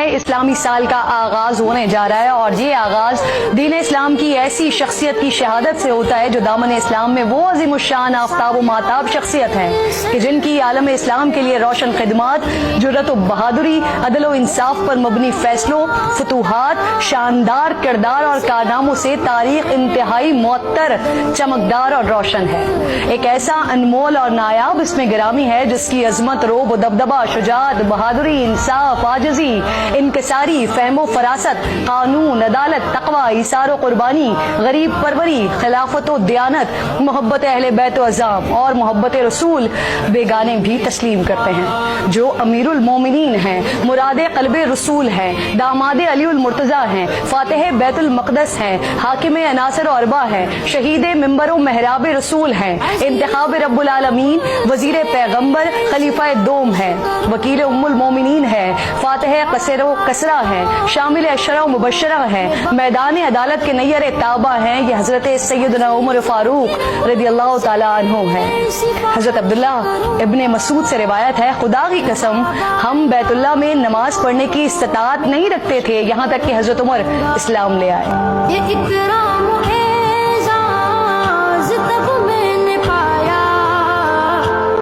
اسلامی سال کا آغاز ہونے جا رہا ہے اور یہ آغاز دین اسلام کی ایسی شخصیت کی شہادت سے ہوتا ہے جو دامن اسلام میں وہ عظیم الشان آفتاب و ماتاب شخصیت ہیں کہ جن کی عالم اسلام کے لیے روشن خدمات، جرأت و بہادری، عدل و انصاف پر مبنی فیصلوں، فتوحات، شاندار کردار اور کارناموں سے تاریخ انتہائی معطر، چمکدار اور روشن ہے۔ ایک ایسا انمول اور نایاب اسم گرامی ہے جس کی عظمت، رعب و دبدبہ، شجاعت، بہادری، انصاف، عاجزی، انکساری، فہم و فراست، قانون، عدالت، تقوی، ایثار و قربانی، غریب پروری، خلافت و دیانت، محبت اہل بیت و عظام اور محبت رسول بیگانے بھی تسلیم کرتے ہیں۔ جو امیر المومنین ہیں، مراد قلب رسول ہیں، داماد علی المرتضیٰ ہیں، فاتح بیت المقدس ہیں، حاکم عناصر و اربا ہیں، شہید منبر و محراب رسول ہیں، انتخاب رب العالمین، وزیر پیغمبر، خلیفہ دوم ہیں، وکیل ام المومنین ہیں، فاتح قصر و کسرا ہیں، شامل اشرا و مبشرہ ہیں، میدان عدالت کے نیر تابہ ہیں، یہ حضرت سیدنا عمر فاروق رضی اللہ تعالیٰ عنہ ہیں۔ حضرت عبداللہ ابن مسعود سے روایت ہے، خدا کی قسم ہم بیت اللہ میں نماز پڑھنے کی استطاعت نہیں رکھتے تھے یہاں تک کہ حضرت عمر اسلام لے آئے۔